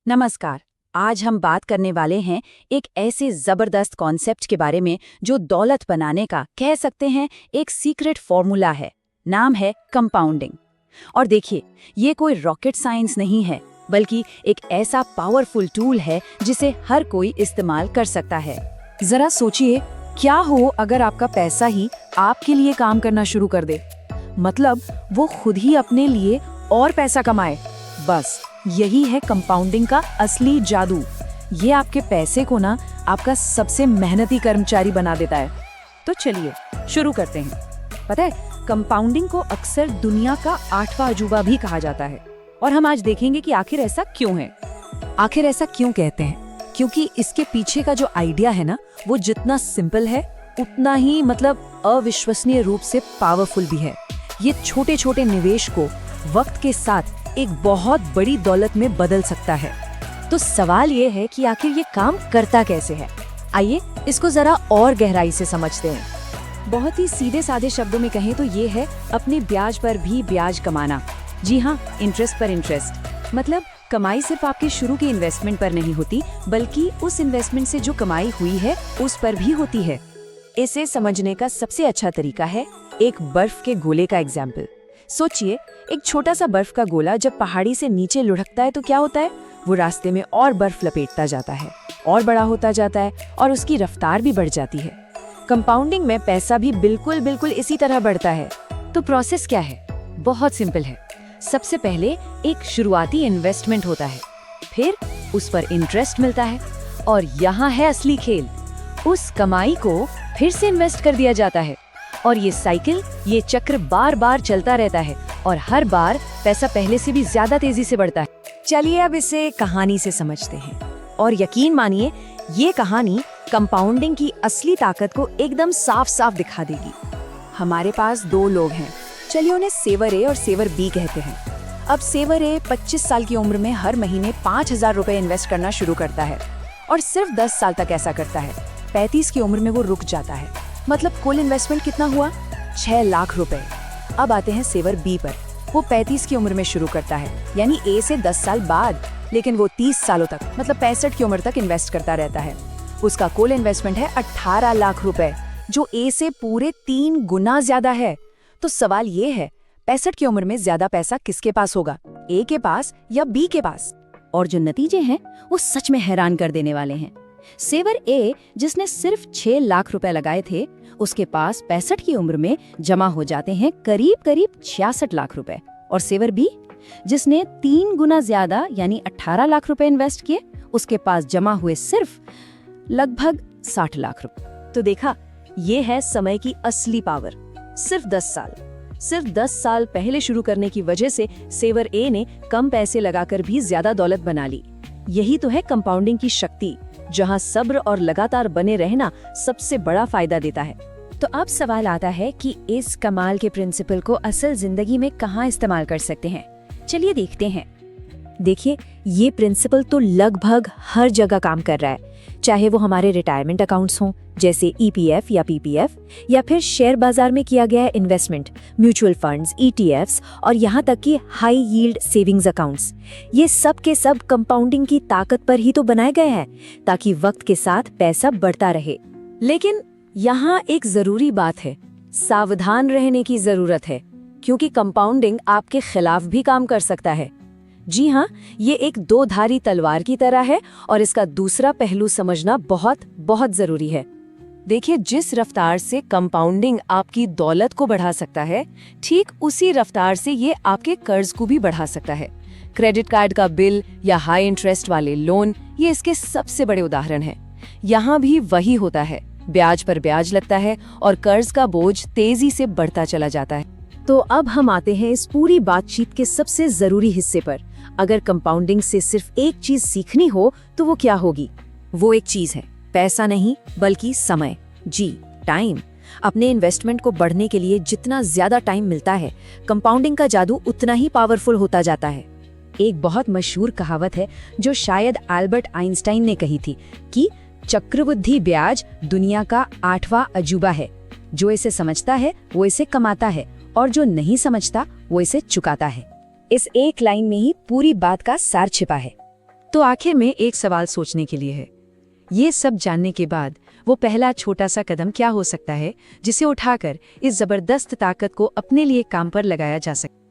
नमस्कार। आज हम बात करने वाले हैं एक ऐसे जबरदस्त कॉन्सेप्ट के बारे में जो दौलत बनाने का कह सकते हैं एक सीक्रेट फॉर्मूला है। नाम है कंपाउंडिंग। और देखिए, ये कोई रॉकेट साइंस नहीं है, बल्कि एक ऐसा पावरफुल टूल है जिसे हर कोई इस्तेमाल कर सकता है। जरा सोचिए, क्या हो अगर आपका पैसा ही आपके लिए काम करना शुरू कर दे। मतलब वो खुद ही अपने लिए और पैसा कमाए। बस यही है कंपाउंडिंग का असली जादू। ये आपके पैसे को ना आपका सबसे मेहनती कर्मचारी बना देता है। तो चलिए शुरू करते हैं। पता है, कंपाउंडिंग को अक्सर दुनिया का 8वां अजूबा भी कहा जाता है। और हम आज देखेंगे कि आखिर ऐसा क्यों है। आखिर ऐसा क्यों कहते हैं? क्योंकि इसके पीछे का जो आइडिया है ना, वो जितना सिंपल है उतना ही अविश्वसनीय रूप से पावरफुल भी है। ये छोटे छोटे निवेश को वक्त के साथ एक बहुत बड़ी दौलत में बदल सकता है। तो सवाल ये है कि आखिर ये काम करता कैसे है। आइए इसको जरा और गहराई से समझते हैं। बहुत ही सीधे साधे शब्दों में कहें तो ये है अपने ब्याज पर भी ब्याज कमाना। जी हाँ, इंटरेस्ट पर इंटरेस्ट। मतलब कमाई सिर्फ आपके शुरू के इन्वेस्टमेंट पर नहीं होती, बल्कि उस इन्वेस्टमेंट से जो कमाई हुई है उस पर भी होती है। इसे समझने का सबसे अच्छा तरीका है एक बर्फ के गोले का एग्जाम्पल। सोचिए, एक छोटा सा बर्फ का गोला जब पहाड़ी से नीचे लुढ़कता है तो क्या होता है? वो रास्ते में और बर्फ लपेटता जाता है, और बड़ा होता जाता है, और उसकी रफ्तार भी बढ़ जाती है। कंपाउंडिंग में पैसा भी बिल्कुल इसी तरह बढ़ता है। तो प्रोसेस क्या है? बहुत सिंपल है। सबसे पहले एक शुरुआती इन्वेस्टमेंट होता है, फिर उस पर इंटरेस्ट मिलता है, और यहाँ है असली खेल। उस कमाई को फिर से इन्वेस्ट कर दिया जाता है, और ये चक्र बार बार चलता रहता है, और हर बार पैसा पहले से भी ज्यादा तेजी से बढ़ता है। चलिए अब इसे कहानी से समझते हैं, और यकीन मानिए ये कहानी कंपाउंडिंग की असली ताकत को एकदम साफ साफ दिखा देगी। हमारे पास दो लोग हैं, चलिए उन्हें सेवर ए और सेवर बी कहते हैं। अब सेवर ए 25 साल की उम्र में हर महीने 5,000 रुपए इन्वेस्ट करना शुरू करता है, और सिर्फ 10 साल तक ऐसा करता है। 35 की उम्र में वो रुक जाता है। मतलब कुल इन्वेस्टमेंट कितना हुआ? 6 लाख रुपए। अब आते हैं सेवर बी पर। वो 35 की उम्र में शुरू करता है, यानी ए से 10 साल बाद, लेकिन वो 30 सालों तक, मतलब 65 की उम्र तक इन्वेस्ट करता रहता है। उसका कुल इन्वेस्टमेंट है 18 लाख रुपए, जो ए से पूरे 3 गुना ज्यादा है। तो सवाल ये है, 65 की उम्र में ज्यादा पैसा किसके पास होगा, ए के पास या बी के पास? और जो नतीजे हैं वो सच में हैरान कर देने वाले हैं। सेवर ए, जिसने सिर्फ 6 लाख रुपए लगाए थे, उसके पास 65 की उम्र में जमा हो जाते हैं करीब 66 लाख रुपए। और सेवर बी, जिसने 3 गुना ज्यादा यानी 18 लाख रुपए इन्वेस्ट किए, उसके पास जमा हुए सिर्फ लगभग 60 लाख रुपए। तो देखा, ये है समय की असली पावर। सिर्फ 10 साल पहले शुरू करने की वजह से सेवर ए ने कम पैसे लगाकर भी ज्यादा दौलत बना ली। यही तो है कंपाउंडिंग की शक्ति, जहां सब्र और लगातार बने रहना सबसे बड़ा फायदा देता है। तो अब सवाल आता है कि इस कमाल के प्रिंसिपल को असल जिंदगी में कहां इस्तेमाल कर सकते हैं। चलिए देखते हैं। देखिए, ये प्रिंसिपल तो लगभग हर जगह काम कर रहा है, चाहे वो हमारे रिटायरमेंट अकाउंट्स हों जैसे ईपीएफ या पीपीएफ, या फिर शेयर बाजार में किया गया इन्वेस्टमेंट, म्यूचुअल फंड्स, ईटीएफ्स, और यहाँ तक कि हाई यील्ड सेविंग्स अकाउंट्स। ये सब के सब कंपाउंडिंग की ताकत पर ही तो बनाए गए हैं, ताकि वक्त के साथ पैसा बढ़ता रहे। लेकिन यहाँ एक जरूरी बात है, सावधान रहने की जरूरत है, क्योंकि कंपाउंडिंग आपके खिलाफ भी काम कर सकता है। जी हाँ, ये एक दो-धारी तलवार की तरह है, और इसका दूसरा पहलू समझना बहुत जरूरी है। देखिए, जिस रफ्तार से कंपाउंडिंग आपकी दौलत को बढ़ा सकता है, ठीक उसी रफ्तार से ये आपके कर्ज को भी बढ़ा सकता है। क्रेडिट कार्ड का बिल या हाई इंटरेस्ट वाले लोन, ये इसके सबसे बड़े उदाहरण हैं। यहाँ भी वही होता है, ब्याज पर ब्याज लगता है और कर्ज का बोझ तेजी से बढ़ता चला जाता है। तो अब हम आते हैं इस पूरी बातचीत के सबसे जरूरी हिस्से पर। अगर कंपाउंडिंग से सिर्फ एक चीज सीखनी हो तो वो क्या होगी? वो एक चीज है पैसा नहीं, बल्कि समय। जी, टाइम। अपने इन्वेस्टमेंट को बढ़ने के लिए जितना ज्यादा टाइम मिलता है, कंपाउंडिंग का जादू उतना ही पावरफुल होता जाता है। एक बहुत मशहूर कहावत है जो शायद अल्बर्ट आइंस्टाइन ने कही थी कि चक्रवृद्धि ब्याज दुनिया का 8वां अजूबा है। जो इसे समझता है वो इसे कमाता है, और जो नहीं समझता वो इसे चुकाता है। इस एक लाइन में ही पूरी बात का सार छिपा है। तो आखिर में एक सवाल सोचने के लिए है, ये सब जानने के बाद वो पहला छोटा सा कदम क्या हो सकता है जिसे उठाकर इस जबरदस्त ताकत को अपने लिए काम पर लगाया जा सकता है।